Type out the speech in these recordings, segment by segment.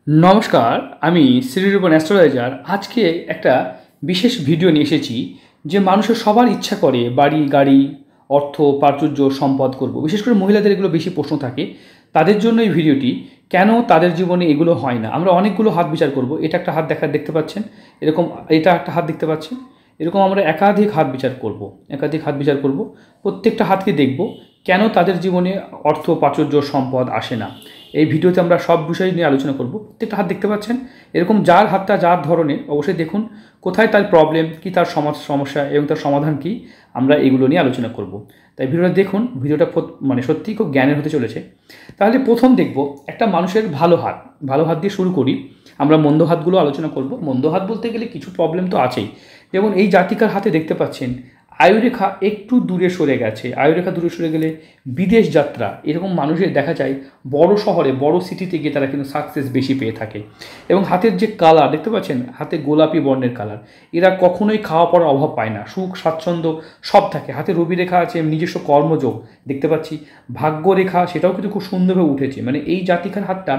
নমস্কার, আমি শ্রীরূপন অ্যাস্ট্রোলজার। আজকে একটা বিশেষ ভিডিও নিয়ে এসেছি যে মানুষের সবার ইচ্ছা করে বাড়ি, গাড়ি, অর্থ, প্রাচুর্য, সম্পদ করব। বিশেষ করে মহিলাদের এগুলো বেশি প্রশ্ন থাকে। তাদের জন্য এই ভিডিওটি, কেন তাদের জীবনে এগুলো হয় না। আমরা অনেকগুলো হাত বিচার করব। এটা একটা হাত দেখতে পাচ্ছেন, এরকম এটা একটা হাত দেখতে পাচ্ছেন, এরকম আমরা একাধিক হাত বিচার করব। প্রত্যেকটা হাতকে দেখব কেন তাদের জীবনে অর্থ, প্রাচুর্য, সম্পদ আসে না। এই ভিডিওতে আমরা সব বিষয় নিয়ে আলোচনা করব। প্রত্যেকটা হাত দেখতে পাচ্ছেন, এরকম যার হাতটা যার ধরনের অবশ্যই দেখুন কোথায় তার প্রবলেম, কি তার সমস্যা এবং তার সমাধান কি, আমরা এগুলো নিয়ে আলোচনা করব। তাই ভিডিওটা দেখুন, ভিডিওটা সত্যিই খুব জ্ঞানের হতে চলেছে। তাহলে প্রথম দেখব একটা মানুষের ভালো হাত দিয়ে শুরু করি। আমরা মন্দ হাতগুলো আলোচনা করব। মন্দ হাত বলতে গেলে কিছু প্রবলেম তো আছেই। যেমন এই জাতিকার হাতে দেখতে পাচ্ছেন আয়ুরেখা একটু দূরে সরে গেছে। আয়ুরেখা দূরে সরে গেলে বিদেশ যাত্রা, এরকম মানুষের দেখা যায় বড় শহরে, বড় সিটিতে গিয়ে তারা কিন্তু সাকসেস বেশি পেয়ে থাকে। এবং হাতের যে কালার দেখতে পাচ্ছেন, হাতে গোলাপি বর্ণের কালার, এরা কখনোই খাওয়া পড়ার অভাব পায় না, সুখ স্বাচ্ছন্দ্য সব থাকে। হাতে রবি রেখা আছে, নিজস্ব কর্মযোগ দেখতে পাচ্ছি। ভাগ্য রেখা সেটাও কিন্তু খুব সুন্দরভাবে উঠেছে। মানে এই জাতিকার হাতটা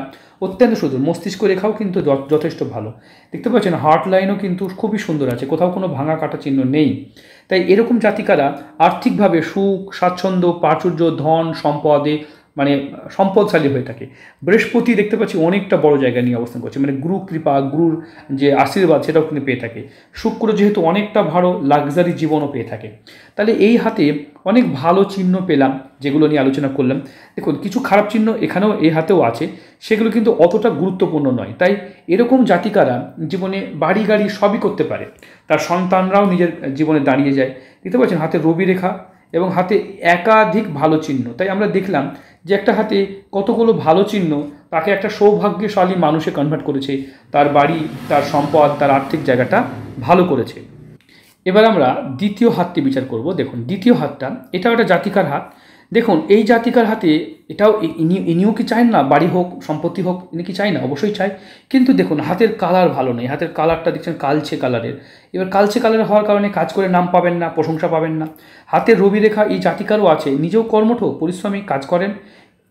অত্যন্ত সুন্দর। মস্তিষ্ক রেখাও কিন্তু যথেষ্ট ভালো দেখতে পাচ্ছেন। হার্ট লাইনও কিন্তু খুবই সুন্দর আছে, কোথাও কোনো ভাঙা কাটা চিহ্ন নেই। তাই এরকম জাতিকারা আর্থিকভাবে সুখ স্বাচ্ছন্দ্য, প্রাচুর্য, ধন সম্পদে সম্পদশালী হয়ে থাকে। বৃহস্পতি দেখতে পাচ্ছি অনেকটা বড় জায়গা নিয়ে অবস্থান করছে, মানে গুরু কৃপা, গুরুর যে আশীর্বাদ সেটাও কিন্তু পেয়ে থাকে। শুক্র যেহেতু অনেকটা ভালো লাক্সারি জীবনও পেয়ে থাকে। তাহলে এই হাতে অনেক ভালো চিহ্ন পেলাম, যেগুলো নিয়ে আলোচনা করলাম। দেখুন, কিছু খারাপ চিহ্ন এখানেও এই হাতেও আছে, সেগুলো কিন্তু অতটা গুরুত্বপূর্ণ নয়। তাই এরকম জাতিকারা জীবনে বাড়ি গাড়ি সবই করতে পারে, তার সন্তানরাও নিজের জীবনে দাঁড়িয়ে যায়। দেখতে পাচ্ছেন হাতে রবি রেখা এবং হাতে একাধিক ভালো চিহ্ন। তাই আমরা দেখলাম যে একটা হাতে কতগুলো ভালো চিহ্ন তাকে একটা সৌভাগ্যশালী মানুষে কনভার্ট করেছে, তার বাড়ি, তার সম্পদ, তার আর্থিক জায়গাটা ভালো করেছে। এবার আমরা দ্বিতীয় হাতটি বিচার করব। দেখুন দ্বিতীয় হাতটা, এটাও একটা জাতিকার হাত। দেখুন এই জাতিকার হাতে এটাও ইনিও কি চায় না বাড়ি হোক, সম্পত্তি হোক, ইনি কি চায় না? অবশ্যই চায়। কিন্তু দেখুন হাতের কালার ভালো নেই। হাতের কালারটা দেখছেন কালচে কালারের। এবার কালচে কালার হওয়ার কারণে কাজ করে নাম পাবেন না, প্রশংসা পাবেন না। হাতের রবি রেখা এই জাতিকারও আছে, নিজেও কর্মঠ পরিশ্রমী, কাজ করেন।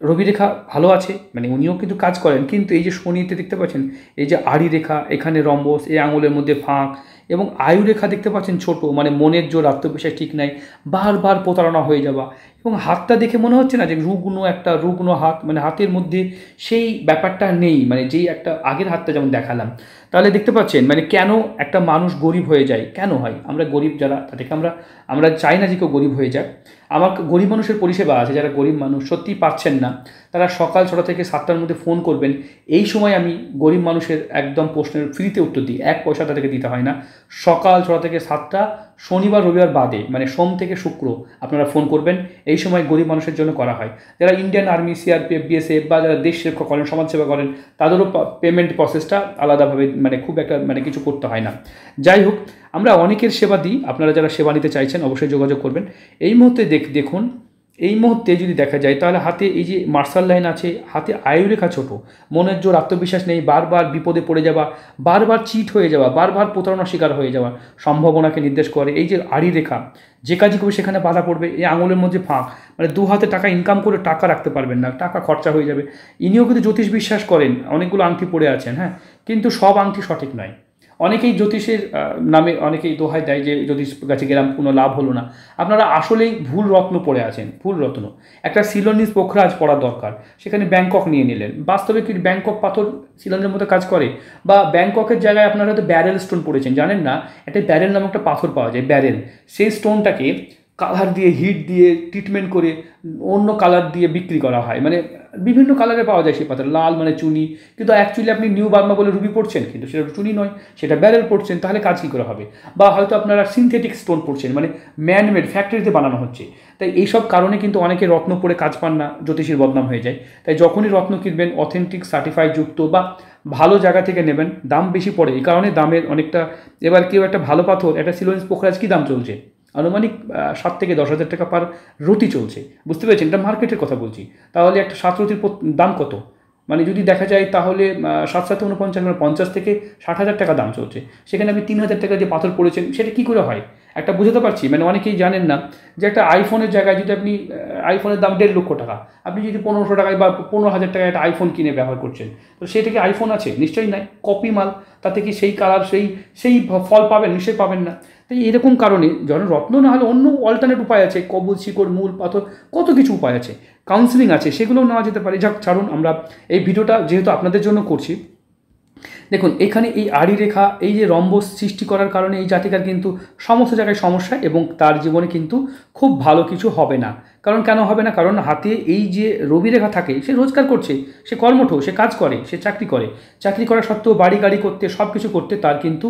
রবি রেখা ভালো আছে, মানে উনিও কিন্তু কাজ করেন। কিন্তু এই যে শনিতে দেখতে পাচ্ছেন, এই যে আড়ি রেখা, এখানে রম্বস, এই আঙুলের মধ্যে ফাঁক, এবং আয়ু রেখা দেখতে পাচ্ছেন ছোট, মানে মনের জোর, আত্মবিশ্বাস ঠিক নাই, বারবার প্রতারণা হয়ে যাওয়া। এবং হাতটা দেখে মনে হচ্ছে না যে রুগ্ন হাত, মানে হাতের মধ্যে সেই ব্যাপারটা নেই, মানে যেই একটা আগের হাতটা যেমন দেখালাম। তাহলে দেখতে পাচ্ছেন মানে কেন একটা মানুষ গরিব হয়ে যায়, কেন হয়? আমরা গরিব যারা, তাদেরকে আমরা চাই না যে কেউ গরিব হয়ে যাক। আমার গরিব মানুষের পরিষেবা আছে, যারা গরিব মানুষ সত্যিই পাচ্ছেন না, তারা সকাল 6টা থেকে 7টার মধ্যে ফোন করবেন। এই সময় আমি গরিব মানুষের একদম প্রশ্নের ফ্রিতে উত্তর দিই, 1 পয়সা তাদেরকে দিতে হয় না। সকাল 6টা থেকে 7টা, শনিবার রবিবার বাদে, মানে সোম থেকে শুক্র আপনারা ফোন করবেন। এই সময় গরিব মানুষের জন্য করা হয়। যারা ইন্ডিয়ান আর্মি, সিআরপিএফ, বিএসএফ বা যারা দেশ রক্ষা করেন, সমাজসেবা করেন, তাদেরও পেমেন্ট প্রসেসটা আলাদাভাবে, মানে খুব একটা কিছু করতে হয় না। যাই হোক, আমরা অনেকের সেবা দিই। আপনারা যারা সেবা নিতে চাইছেন অবশ্যই যোগাযোগ করবেন। এই মুহূর্তে দেখুন, এই মুহূর্তে যদি দেখা যায় তাহলে হাতে এই যে মার্শাল লাইন আছে, হাতে আয়ুরেখা ছোট, মনের জোর, আত্মবিশ্বাস নেই, বারবার বিপদে পড়ে যাওয়া, বারবার চিট হয়ে যাওয়া, বারবার প্রতারণার শিকার হয়ে যাওয়া সম্ভাবনাকে নির্দেশ করে। এই যে আড়ি রেখা, যে কাজই করবে সেখানে বাধা পড়বে। এই আঙুলের মধ্যে ফাঁক, মানে 2 হাতে টাকা ইনকাম করে টাকা রাখতে পারবেন না, টাকা খরচা হয়ে যাবে। ইনিও কিন্তু জ্যোতিষ বিশ্বাস করেন, অনেকগুলো আংটি পড়ে আছেন, হ্যাঁ, কিন্তু সব আংটি সঠিক নয়। অনেকেই জ্যোতিষের নামে অনেকেই দোহাই দেয় যে জ্যোতিষ কাছে গেলাম কোনো লাভ হলো না। আপনারা আসলেই ভুল রত্ন পড়ে আছেন, ভুল রত্ন। একটা সিলোনিস পোখরাজ পড়া দরকার, সেখানে ব্যাংকক নিয়ে নিলেন। বাস্তবে কি ব্যাংকক পাথর সিলনের মতো কাজ করে? বা ব্যাংককের জায়গায় আপনারা হয়তো ব্যারেল স্টোন পড়েছেন, জানেন না? একটা ব্যারেল নামে একটা পাথর পাওয়া যায়, ব্যারেল। সেই স্টোনটাকে কালার দিয়ে, হিট দিয়ে ট্রিটমেন্ট করে অন্য কালার দিয়ে বিক্রি করা হয়। মানে বিভিন্ন কালারে পাওয়া যায় সেই পাথর। লাল মানে চুনি, কিন্তু অ্যাকচুয়ালি আপনি নিউ বার্মা বলে রুবি পড়ছেন, কিন্তু সেটা চুনি নয়, সেটা ব্যারেল পড়ছেন। তাহলে কাজ কী করে হবে? বা হয়তো আপনারা সিনথেটিক স্টোন পড়ছেন, মানে ম্যানমেড, ফ্যাক্টরিতে বানানো হচ্ছে। তাই এইসব কারণে কিন্তু অনেকে রত্ন পড়ে কাজ পান না, জ্যোতিষীর বদনাম হয়ে যায়। তাই যখনই রত্ন কিনবেন অথেন্টিক, সার্টিফাইড যুক্ত বা ভালো জায়গা থেকে নেবেন। দাম বেশি পড়ে এই কারণে, দামের অনেকটা। এবার কেউ একটা ভালো পাথর, একটা সিলোনিস পোখরাজ কী দাম চলছে? আনুমানিক 7 থেকে 10,000 টাকা পার রতি চলছে। বুঝতে পেরেছেন? এটা মার্কেটের কথা বলছি। তাহলে একটা 7 রতির দাম কত? মানে যদি দেখা যায় তাহলে 7-7 49 মানে 50 থেকে 60,000 টাকা দাম চলছে, সেখানে আপনি 3,000 টাকা দিয়ে পাথর পড়েছেন, সেটা কী করে হয়? একটা বুঝতে পারছি, মানে অনেকেই জানেন না যে একটা আইফোনের জায়গায় যদি আপনি আইফোনের দাম 1.5 লক্ষ টাকা, আপনি যদি 1500 টাকায় বা 15,000 টাকায় একটা আইফোন কিনে ব্যবহার করছেন, তো সেটা কি আইফোন আছে? নিশ্চয়ই নাই, কপি মাল। তাতে কি সেই কালার সেই ফল পাবেন? নিশ্চয়ই পাবেন না। তাই এরকম কারণে যখন রত্ন না হলে অন্য অল্টারনেট উপায় আছে, কবুল, শিকড়, মূল, পাথর, কত কিছু উপায় আছে, কাউন্সিলিং আছে, সেগুলোও নেওয়া যেতে পারে। যাক, ছাড়ুন, আমরা এই ভিডিওটা যেহেতু আপনাদের জন্য করছি। দেখুন, এখানে এই আড়ি রেখা, এই যে রম্বস সৃষ্টি করার কারণে এই জাতিকার কিন্তু সমস্ত জায়গায় সমস্যা, এবং তার জীবনে কিন্তু খুব ভালো কিছু হবে না। কারণ কেন হবে না? কারণ হাতে এই যে রবি রেখা থাকে, সে রোজগার করছে, সে কর্মঠ, সে কাজ করে, সে চাকরি করা সত্ত্বেও বাড়ি গাড়ি করতে, সব কিছু করতে তার কিন্তু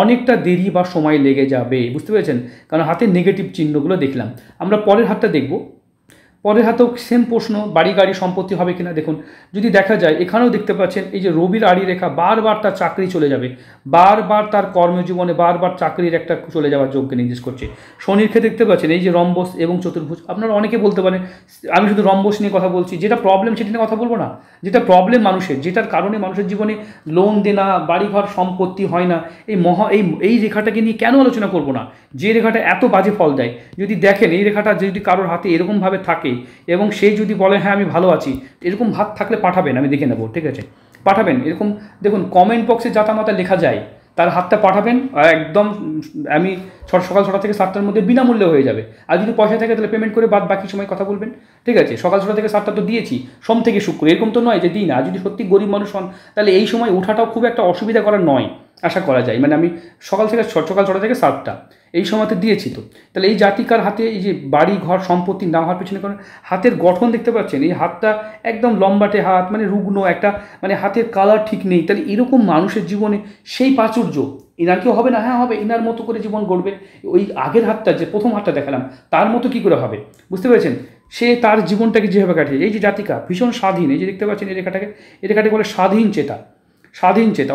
অনেকটা দেরি বা সময় লেগে যাবে, বুঝতে পেরেছেন? কারণ হাতের নেগেটিভ চিহ্নগুলো দেখলাম। আমরা পরের হাতটা দেখব। পরের হাতেও সেম প্রশ্ন, বাড়ি গাড়ি সম্পত্তি হবে কিনা। দেখুন, যদি দেখা যায় এখানেও দেখতে পাচ্ছেন এই যে রবির আড়ি রেখা, বারবার তার চাকরি চলে যাবে, বারবার তার কর্মজীবনে বারবার চাকরির একটা চলে যাওয়ার যোগ্য নির্দেশ করছে। শনির ক্ষেত্রে দেখতে পাচ্ছেন এই যে রম্বস এবং চতুর্ভুজ। আপনারা অনেকে বলতে পারেন আমি শুধু রম্বস নিয়ে কথা বলছি, যেটা প্রবলেম সেটা নিয়ে কথা বলবো না। যেটা প্রবলেম মানুষের, যেটার কারণে মানুষের জীবনে লোন দেনা, বাড়িঘর সম্পত্তি হয় না, এই রেখাটাকে নিয়ে কেন আলোচনা করবো না? যে রেখাটা এত বাজে ফল দেয়, যদি দেখেন এই রেখাটা যদি কারোর হাতে এরকমভাবে থাকে এবং সেই যদি বলে হ্যাঁ আমি ভালো আছি, এরকম ভাব থাকলে পাঠাবেন, আমি দেখে নেবো, ঠিক আছে? পাঠাবেন এরকম। দেখুন, কমেন্ট বক্সে জাতামাতা লেখা যায়, তার হাতটা পাঠাবেন, একদম আমি সকাল 6টা থেকে 7টার মধ্যে বিনামূল্যে হয়ে যাবে। আর যদি পয়সা থাকে তাহলে পেমেন্ট করে বাকি সময় কথা বলবেন, ঠিক আছে? সকাল 6টা থেকে 7টা তো দিয়েছি, সোম থেকে শুক্র, এরকম তো নয় যে দিই না। আর যদি সত্যি গরিব মানুষ হন তাহলে এই সময় ওঠাটাও খুব একটা অসুবিধা করার নয়, আশা করা যায়। মানে আমি সকাল 6টা থেকে 7টা এই সময়তে দিয়েছি। তো তাহলে এই জাতিকার হাতে এই যে বাড়ি ঘর সম্পত্তি না হওয়ার পিছনে কারণ হাতের গঠন দেখতে পাচ্ছেন, এই হাতটা একদম লম্বাটে হাত, মানে রুগ্ন একটা, মানে হাতের কালার ঠিক নেই। তাহলে এরকম মানুষের জীবনে সেই প্রাচুর্য ইনার কেউ হবে না? হ্যাঁ হবে, ইনার মতো করে জীবন গড়বে। ওই আগের হাতটা, যে প্রথম হাতটা দেখালাম, তার মতো কী করে হবে? বুঝতে পেরেছেন? সে তার জীবনটাকে যেভাবে কাটিয়ে, এই যে জাতিকা ভীষণ স্বাধীন, এই যে দেখতে পাচ্ছেন এই রেখাটাকে বলে স্বাধীন চেতা।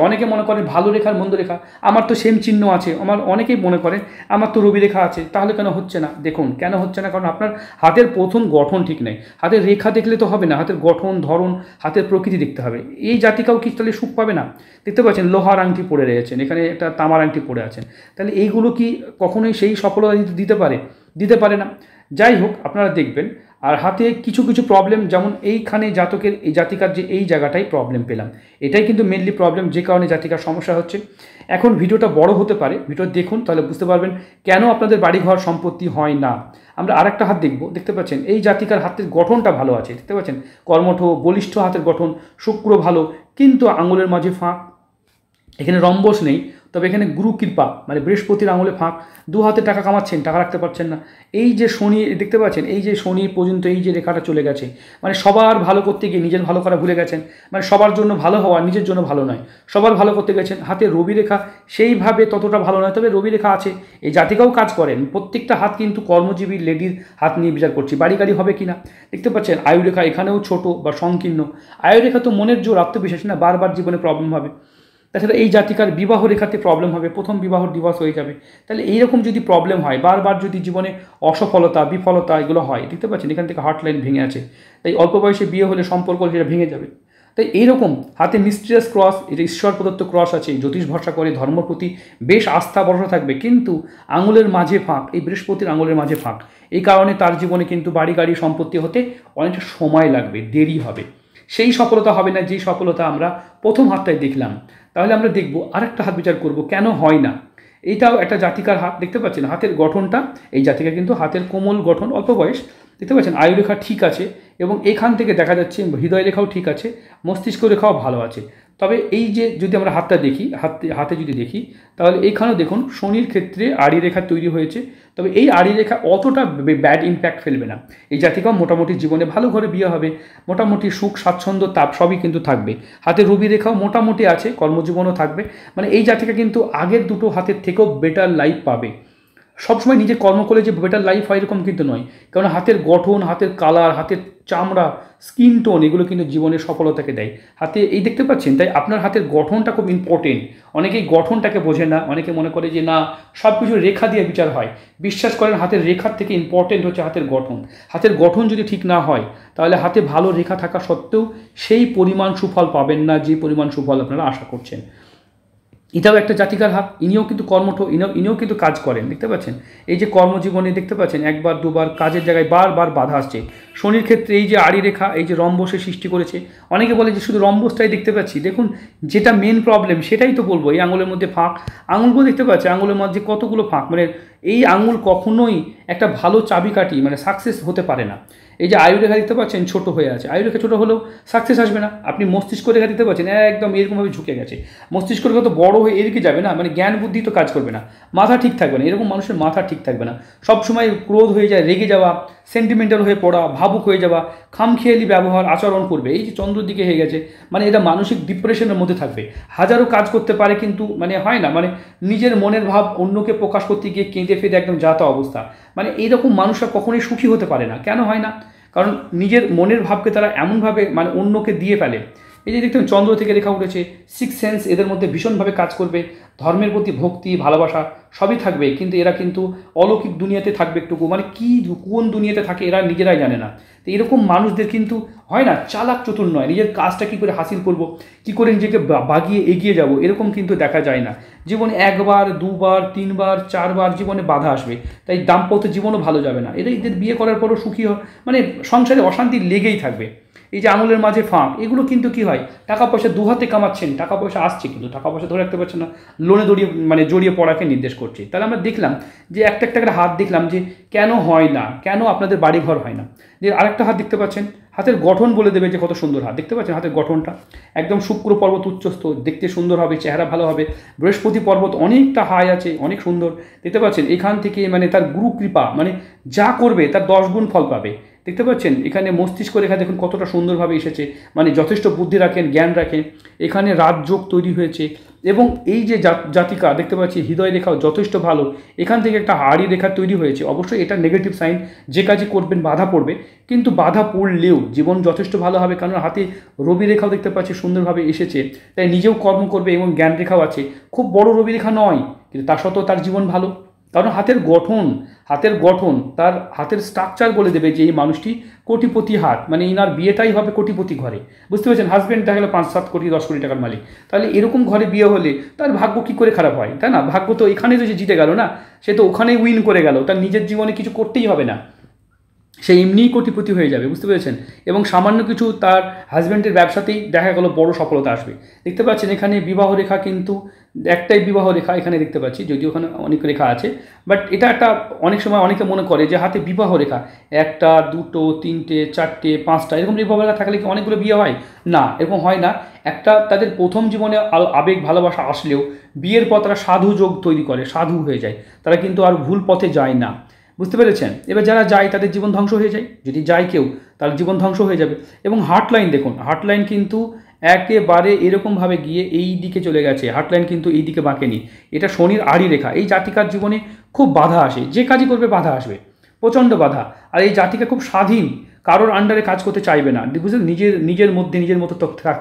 অনেকে মনে করেন ভালো রেখার মন্দ রেখা, আমার তো সেম চিহ্ন আছে, আমার অনেকেই মনে করেন আমার তো রবি রেখা আছে, তাহলে কেন হচ্ছে না? দেখুন কেন হচ্ছে না, কারণ আপনার হাতের প্রথম গঠন ঠিক নেই। হাতের রেখা দেখলে তো হবে না, হাতের গঠন, ধরন, হাতের প্রকৃতি দেখতে হবে। এই জাতিকাও কি তাহলে সুখ পাবে না? দেখতে পাচ্ছেন লোহার আংটি পরে রয়েছেন, এখানে একটা তামার আংটি পরে আছেন, তাহলে এইগুলো কি কখনোই সেই সফলতা দিতে পারে না। যাই হোক, আপনারা দেখবেন। আর হাতে কিছু কিছু প্রবলেম, যেমন এইখানে জাতকের এই জাতিকার যে এই জায়গাটাই প্রবলেম পেলাম, এটাই কিন্তু মেনলি প্রবলেম, যে কারণে জাতিকার সমস্যা হচ্ছে। এখন ভিডিওটা বড় হতে পারে, ভিডিও দেখুন, তাহলে বুঝতে পারবেন কেন আপনাদের বাড়িঘর সম্পত্তি হয় না। আমরা আরেকটা হাত দেখব। দেখতে পাচ্ছেন এই জাতিকার হাতের গঠনটা ভালো আছে, দেখতে পাচ্ছেন কর্মঠ বলিষ্ঠ হাতের গঠন, শুক্র ভালো, কিন্তু আঙুলের মাঝে ফাঁক, এখানে রম্বস নেই, তবে এখানে গুরু কৃপা, মানে বৃহস্পতির আঙুলে ফাঁক, দু হাতে টাকা কামাচ্ছেন, টাকা রাখতে পারছেন না। এই যে শনি দেখতে পাচ্ছেন, এই যে শনি পর্যন্ত এই যে রেখাটা চলে গেছে, মানে সবার ভালো করতে গিয়ে নিজের ভালো করা ভুলে গেছেন, মানে সবার জন্য ভালো হওয়া নিজের জন্য ভালো নয়, সবার ভালো করতে গেছেন। হাতে রবি রেখা সেইভাবে ততটা ভালো নয়, তবে রবি রেখা আছে, এই জাতিকাও কাজ করেন। প্রত্যেকটা হাত কিন্তু কর্মজীবী লেডির হাত নিয়ে বিচার করছি, বাড়ি গাড়ি হবে কিনা। দেখতে পাচ্ছেন আয়ুরেখা এখানেও ছোট বা সংকীর্ণ। আয়ুরেখা তো মনের জোর, আত্মবিশ্বাস না, বারবার জীবনে প্রবলেম হবে। তাছাড়া এই জাতিকার বিবাহ রেখাতে প্রবলেম হবে, প্রথম বিবাহ ডিভোর্স হয়ে যাবে। তাহলে এইরকম যদি প্রবলেম হয়, বারবার যদি জীবনে অসফলতা, বিফলতা এগুলো হয়, দেখতে পাচ্ছেন এখান থেকে হার্ট লাইন ভেঙে আছে, তাই অল্প বয়সে বিয়ে হলে সম্পর্ক সেটা ভেঙে যাবে। তাই এইরকম হাতে মিস্ট্রিয়াস ক্রস, এটা ঈশ্বর প্রদত্ত ক্রস আছে, জ্যোতিষ ভরসা করে, ধর্মের প্রতি বেশ আস্থা ভরসা থাকবে, কিন্তু আঙুলের মাঝে ফাঁক, এই বৃহস্পতির আঙুলের মাঝে ফাঁক, এই কারণে তার জীবনে কিন্তু বাড়ি গাড়ি সম্পত্তি হতে অনেকটা সময় লাগবে, দেরি হবে, সেই সফলতা হবে না যেই সফলতা আমরা প্রথম হাতটায় দেখলাম। তাহলে আমরা দেখব আরেকটা হাত বিচার করব কেন হয় না। এইটাও একটা জাতিকার হাত, দেখতে পাচ্ছেন হাতের গঠনটা, এই জাতিকা কিন্তু হাতের কোমল গঠন, অল্প বয়স, দেখতে পাচ্ছেন আয়ুরেখা ঠিক আছে, এবং এখান থেকে দেখা যাচ্ছে হৃদয় রেখাও ঠিক আছে, মস্তিষ্ক রেখাও ভালো আছে। তবে এই যে যদি আমরা হাতটা দেখি, হাতে যদি দেখি, তাহলে এইখানেও দেখুন শনির ক্ষেত্রে আড়ি রেখা তৈরি হয়েছে, তবে এই আড়ি রেখা অতটা ব্যাড ইম্প্যাক্ট ফেলবে না। এই জাতিকাও মোটামুটি জীবনে ভালো ঘরে বিয়ে হবে, মোটামুটি সুখ স্বাচ্ছন্দ্য তাপ সবই কিন্তু থাকবে। হাতে রবি রেখাও মোটামুটি আছে, কর্মজীবনও থাকবে, মানে এই জাতিকা কিন্তু আগের দুটো হাতের থেকেও বেটার লাইফ পাবে। সবসময় নিজে কর্ম করলে যে বেটার লাইফ হয় এরকম কিন্তু নয়, কারণ হাতের গঠন, হাতের কালার, হাতের চামড়া, স্কিন টোন, এগুলো কিন্তু জীবনের সফলতাকে দেয়। হাতে এই দেখতে পাচ্ছেন, তাই আপনার হাতের গঠনটা খুব ইম্পর্টেন্ট। অনেকেই গঠনটাকে বোঝে না, অনেকে মনে করে যে না সব কিছু রেখা দিয়ে বিচার হয়। বিশ্বাস করেন হাতের রেখার থেকে ইম্পর্টেন্ট হচ্ছে হাতের গঠন। হাতের গঠন যদি ঠিক না হয় তাহলে হাতে ভালো রেখা থাকা সত্ত্বেও সেই পরিমাণ সুফল পাবেন না যে পরিমাণ সুফল আপনারা আশা করছেন। এটাও একটা জাতিকার হাত, ইনিও কিন্তু কর্মঠ, ইনিও কিন্তু কাজ করেন। দেখতে পাচ্ছেন এই যে কর্মজীবনে দেখতে পাচ্ছেন একবার দুবার কাজের জায়গায় বারবার বাধা আসছে। শনির ক্ষেত্রে এই যে আড়ি রেখা, এই যে রম্বসের সৃষ্টি করেছে। অনেকে বলে যে শুধু রম্বসটাই দেখতে পাচ্ছি, দেখুন যেটা মেন প্রবলেম সেটাই তো বলবো। এই আঙুলের মধ্যে ফাঁক, আঙুলগুলো দেখতে পাচ্ছি, আঙুলের মধ্যে কতগুলো ফাঁক, মানে এই আঙুল কখনোই একটা ভালো চাবিকাঠি মানে সাকসেস হতে পারে না। এই যে আয়ুরেখা দেখতে পাচ্ছেন ছোট হয়ে আছে, আয়ুরেখা ছোট হলেও সাকসেস আসবে না। আপনি মস্তিষ্ক রেখা দেখতে পাচ্ছেন একদম এরকমভাবে ঝুঁকে গেছে, মস্তিষ্ক রেখা তো বড় হয়ে এদিকে যাবে না, মানে জ্ঞান বুদ্ধি তো কাজ করবে না, মাথা ঠিক থাকবে না। এরকম মানুষের মাথা ঠিক থাকবে না, সবসময় ক্রোধ হয়ে যায়, রেগে যাওয়া, সেন্টিমেন্টাল হয়ে পড়া, ভাবুক হয়ে যাওয়া, খামখেয়ালি ব্যবহার আচরণ করবে। এই যে চন্দ্রের দিকে হয়ে গেছে মানে এটা মানসিক ডিপ্রেশনের মধ্যে থাকবে। হাজারো কাজ করতে পারে কিন্তু মানে হয় না, মানে নিজের মনের ভাব অন্যকে প্রকাশ করতে গিয়ে কেঁদে ফেঁদে একদম যাতা অবস্থা। মানে এইরকম মানুষরা কখনোই সুখী হতে পারে না। কেন হয় না? কারণ নিজের মনের ভাবকে তারা এমনভাবে মানে অন্যকে দিয়ে ফেলে। এই যে দেখতে চন্দ্র থেকে রেখা উঠেছে, সিক্স সেন্স এদের মধ্যে ভীষণভাবে কাজ করবে, ধর্মের প্রতি ভক্তি ভালোবাসা সবই থাকবে, কিন্তু এরা কিন্তু অলৌকিক দুনিয়াতে থাকবে একটুকু, মানে কি কোন দুনিয়াতে থাকে এরা নিজেরাই জানে না। তো এরকম মানুষদের কিন্তু হয় না চালাক চতুর নয়, নিজের কাজটা কী করে হাসিল করব, কী করে নিজেকে বাগিয়ে এগিয়ে যাব, এরকম কিন্তু দেখা যায় না। জীবনে একবার দুবার তিনবার চারবার জীবনে বাধা আসবে, তাই দাম্পত্য জীবনও ভালো যাবে না। এদের বিয়ে করার পরও সুখী মানে সংসারে অশান্তি লেগেই থাকবে। এই যে আঙুলের মাঝে ফাঁক, এগুলো কিন্তু কি হয়, টাকা পয়সা দুহাতে কামাচ্ছেন, টাকা পয়সা আসছে কিন্তু টাকা পয়সা ধরে রাখতে পারছেন না, লোনে জড়িয়ে পড়াকে নির্দেশ করছে। তাহলে আমরা দেখলাম যে একটা একটা করে হাত দেখলাম যে কেন হয় না, কেন আপনাদের বাড়িঘর হয় না। যে আরেকটা হাত দেখতে পাচ্ছেন, হাতের গঠন বলে দেবে যে কত সুন্দর হাত। দেখতে পাচ্ছেন হাতের গঠনটা একদম শুক্র পর্বত উচ্চস্থ, দেখতে সুন্দর হবে, চেহারা ভালো হবে। বৃহস্পতি পর্বত অনেকটা হাই আছে, অনেক সুন্দর। দেখতে পাচ্ছেন এখান থেকে মানে তার গুরু কৃপা, মানে যা করবে তার 10 গুণ ফল পাবে। দেখতে পাচ্ছেন এখানে মস্তিষ্ক রেখা দেখুন কতটা সুন্দরভাবে এসেছে, মানে যথেষ্ট বুদ্ধি রাখেন, জ্ঞান রাখেন। এখানে রাজযোগ তৈরি হয়েছে এবং এই যে জাতিকা দেখতে পাচ্ছি হৃদয় রেখাও যথেষ্ট ভালো। এখান থেকে একটা হাড়ি রেখা তৈরি হয়েছে। অবশ্যই এটা নেগেটিভ সাইন, যে কাজই করবেন বাধা পড়বে, কিন্তু বাধা পড়লেও জীবন যথেষ্ট ভালো হবে, কারণ হাতে রবি রেখাও দেখতে পাচ্ছি সুন্দরভাবে এসেছে। তাই নিজেও কর্ম করবে এবং জ্ঞান রেখাও আছে। খুব বড় রবি রেখা নয়, কিন্তু তা সত্ত্বেও তার জীবন ভালো, কারণ হাতের গঠন তার হাতের স্ট্রাকচার বলে দেবে যে এই মানুষটি কোটিপতি হাত, মানে ইনার বিয়েটাই হবে কোটিপতি ঘরে। বুঝতে পারছেন, হাজব্যান্ড দেখা গেলো 5-7 কোটি 10 কোটি টাকার মালিক, তাহলে এরকম ঘরে বিয়ে হলে তার ভাগ্য কী করে খারাপ হয়, তাই না? ভাগ্য তো এখানে তো সে জিতে গেল না, সে তো ওখানেই উইন করে গেল, তার নিজের জীবনে কিছু করতেই হবে না, সে এমনিই কোটিপতি হয়ে যাবে। বুঝতে পেরেছেন? এবং সামান্য কিছু তার হাজব্যান্ডের ব্যবসাতেই দেখা গেল বড় সফলতা আসবে। দেখতে পাচ্ছেন এখানে বিবাহ রেখা কিন্তু একটাই বিবাহ রেখা এখানে দেখতে পাচ্ছি, যদিও ওখানে অনেক রেখা আছে, বাট এটা একটা অনেক সময় অনেকে মনে করে যে হাতে বিবাহ রেখা একটা দুটো তিনটে চারটে পাঁচটা এরকম বিবাহ রেখা থাকলে কি অনেকগুলো বিয়ে হয়? না, এরকম হয় না। একটা তাদের প্রথম জীবনে আবেগ ভালোবাসা আসলেও বিয়ের পর তারা সাধু যোগ তৈরি করে, সাধু হয়ে যায়, তারা কিন্তু আর ভুল পথে যায় না। বুঝতে পেরেছেন? এবার যারা যায় তাদের জীবন ধ্বংস হয়ে যায়, যদি যায় কেউ তার জীবন ধ্বংস হয়ে যাবে। এবং হার্টলাইন দেখুন, হার্টলাইন কিন্তু একেবারে এরকমভাবে গিয়ে এই দিকে চলে গেছে, হার্টলাইন কিন্তু এই দিকে বাঁকেনি। এটা শনির আড়ি রেখা। এই জাতিকার জীবনে খুব বাধা আসে, যে কাজই করবে বাধা আসবে, প্রচণ্ড বাধা। আর এই জাতিকা খুব স্বাধীন, কারোর আন্ডারে কাজ করতে চাইবে না, বুঝলেন? নিজের মধ্যে নিজের মতো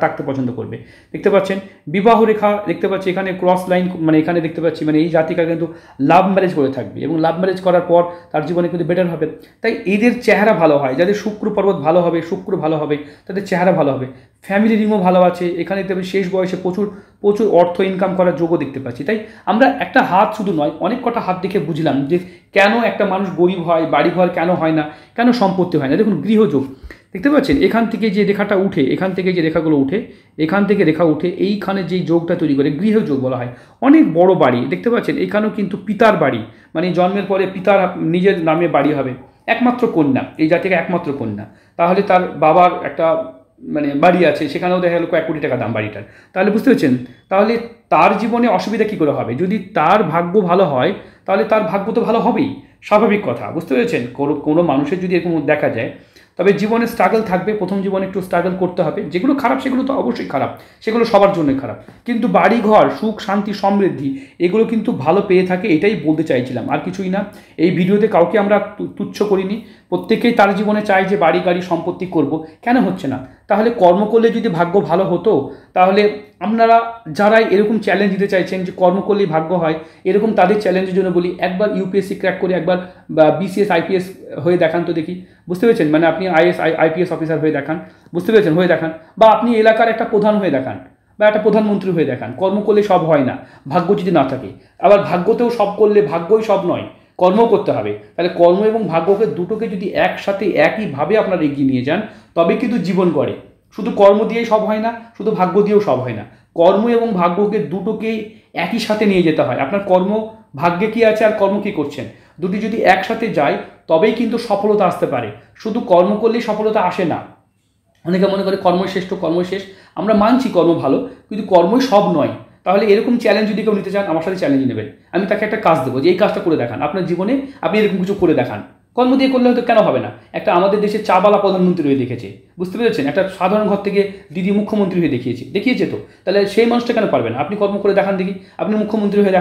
থাকতে পছন্দ করবে। দেখতে পাচ্ছেন বিবাহ রেখা দেখতে পাচ্ছি এখানে ক্রস লাইন, মানে এখানে দেখতে পাচ্ছি মানে এই জাতিকা কিন্তু লাভ ম্যারেজ করে থাকবে এবং লাভ ম্যারেজ করার পর তার জীবনে কিন্তু বেটার হবে। তাই এদের চেহারা ভালো হয়, যাদের শুক্র পর্বত ভালো হবে, শুক্র ভালো হবে, তাদের চেহারা ভালো হবে। ফ্যামিলি রিংও ভালো আছে এখানে, দেখতে পাচ্ছি শেষ বয়সে প্রচুর অর্থ ইনকাম করার যোগ্য দেখতে পাচ্ছি। তাই আমরা একটা হাত শুধু নয়, অনেক কটা হাত দেখে বুঝলাম যে কেন একটা মানুষ গরিব হয়, বাড়িঘর কেন হয় না, কেন সম্পত্তি হয় না। দেখুন গৃহযোগ দেখতে পাচ্ছেন, এখান থেকে যে রেখাটা উঠে, এখান থেকে যে রেখাগুলো উঠে, এখান থেকে রেখা উঠে এইখানে যেই যোগটা তৈরি করে গৃহযোগ বলা হয়। অনেক বড় বাড়ি দেখতে পাচ্ছেন, এখানেও কিন্তু পিতার বাড়ি, মানে জন্মের পরে পিতার নিজের নামে বাড়ি হবে। একমাত্র কন্যা, এই জাতিকে একমাত্র কন্যা, তাহলে তার বাবার একটা মানে বাড়ি আছে, সেখানেও দেখা গেল 1 কোটি টাকা দাম বাড়িটার। তাহলে বুঝতে পারছেন, তাহলে তার জীবনে অসুবিধা কী করে হবে? যদি তার ভাগ্য ভালো হয় তাহলে তার ভাগ্য তো ভালো হবেই, স্বাভাবিক কথা। বুঝতে পেরেছেন? কোনো মানুষের যদি এরকম দেখা যায় তবে জীবনে স্ট্রাগল থাকবে, প্রথম জীবনে একটু স্ট্রাগল করতে হবে। যেগুলো খারাপ সেগুলো তো অবশ্যই খারাপ, সেগুলো সবার জন্যই খারাপ, কিন্তু বাড়ি ঘর, সুখ শান্তি সমৃদ্ধি এগুলো কিন্তু ভালো পেয়ে থাকে, এটাই বলতে চাইছিলাম, আর কিছুই না। এই ভিডিওতে কাউকে আমরা তুচ্ছ করিনি, প্রত্যেকেই তার জীবনে চায় যে বাড়ি গাড়ি সম্পত্তি করব। কেন হচ্ছে না? তাহলে কর্ম করলে যদি ভাগ্য ভালো হতো, তাহলে আপনারা যারা এরকম চ্যালেঞ্জ দিতে চাইছেন যে কর্ম করলেই ভাগ্য হয়, এরকম তাদের চ্যালেঞ্জের জন্য বলি, একবার ইউপিএসসি ক্র্যাক করে একবার বিসিএস আইপিএস হয়ে দেখান তো দেখি, বুঝতে পেরেছেন? মানে আপনি আইপিএস অফিসার হয়ে দেখান, বুঝতে পেরেছেন, হয়ে দেখান, বা আপনি এলাকার একটা প্রধান হয়ে দেখান, বা একটা প্রধানমন্ত্রী হয়ে দেখান। কর্ম করলে সব হয় না, ভাগ্য যদি না থাকে। আবার ভাগ্যতেও সব করলে ভাগ্যই সব নয়, কর্ম করতে হবে। তাহলে কর্ম এবং ভাগ্যকে দুটোকে যদি একসাথে একইভাবে আপনারা এগিয়ে নিয়ে যান, তবে কিন্তু জীবন গড়ে। শুধু কর্ম দিয়েই সব হয় না, শুধু ভাগ্য দিয়েও সব হয় না। কর্ম এবং ভাগ্যকে দুটোকেই একই সাথে নিয়ে যেতে হয়। আপনার কর্ম, ভাগ্যে কী আছে আর কর্ম কী করছেন, দুটি যদি একসাথে যায় তবেই কিন্তু সফলতা আসতে পারে। শুধু কর্ম করলেই সফলতা আসে না। অনেকে মনে করে কর্মই শ্রেষ্ঠ, কর্মই শেষ। আমরা মানছি কর্ম ভালো, কিন্তু কর্মই সব নয়। তাহলে এরকম চ্যালেঞ্জ যদি কেউ নিতে চান, আমার সাথে চ্যালেঞ্জ নেবেন। আমি তাকে একটা কাজ দেবো যে এই কাজটা করে দেখান, আপনার জীবনে আপনি এরকম কিছু করে দেখান। কর্ম দিয়ে করলে হয়তো কেন হবে না? একটা আমাদের দেশে চাবালা প্রধানমন্ত্রী হয়ে দেখেছে, বুঝতে পেরেছেন? একটা সাধারণ ঘর থেকে দিদি মুখ্যমন্ত্রী হয়ে দেখিয়েছে তো। তাহলে সেই মানুষটা কেন পারবে না? আপনি কর্ম করে দেখান দেখি, আপনি মুখ্যমন্ত্রী হয়ে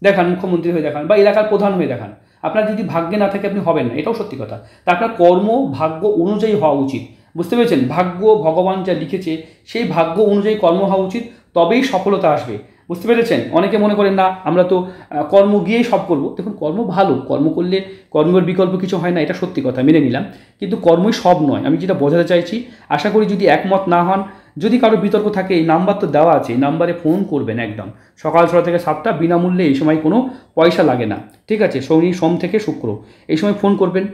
দেখান মুখ্যমন্ত্রী হয়ে দেখান, বা এলাকার প্রধান হয়ে দেখান। আপনার যদি ভাগ্যে না থাকে আপনি হবেন না, এটাও সত্যি কথা। তা আপনার কর্ম ভাগ্য অনুযায়ী হওয়া উচিত, বুঝতে পেরেছেন? ভাগ্য ভগবান যা লিখেছে সেই ভাগ্য অনুযায়ী কর্ম হওয়া উচিত, তবেই সফলতা আসবে, বুঝতে পেরেছেন? অনেকে মনে করেন না আমরা তো কর্ম গিয়েই সব করব। দেখুন, কর্ম ভালো, কর্ম করলে কর্মের বিকল্প কিছু হয় না, এটা সত্যি কথা, মেনে নিলাম। কিন্তু কর্মই সব নয়, আমি যেটা বোঝাতে চাইছি। আশা করি যদি একমত না হন, যদি কারো বিতর্ক থাকে, এই নাম্বার তো দেওয়া আছে, এই নাম্বারে ফোন করবেন একদম সকাল 6টা থেকে 7টা, বিনামূল্যে। এই সময় কোনো পয়সা লাগে না, ঠিক আছে? সোম থেকে শুক্র এই সময় ফোন করবেন।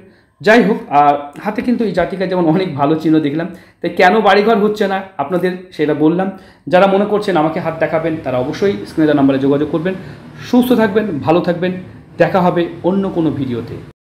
যাই হোক, আর হাতে কিন্তু এই জাতিকা যেমন অনেক ভালো চিহ্ন দেখলাম, তাই কেন বাড়িঘর হচ্ছে না আপনাদের সেটা বললাম। যারা মনে করছেন আমাকে হাত দেখাবেন, তারা অবশ্যই স্ক্রিনে দেওয়া নাম্বারে যোগাযোগ করবেন। সুস্থ থাকবেন, ভালো থাকবেন, দেখা হবে অন্য কোনো ভিডিওতে।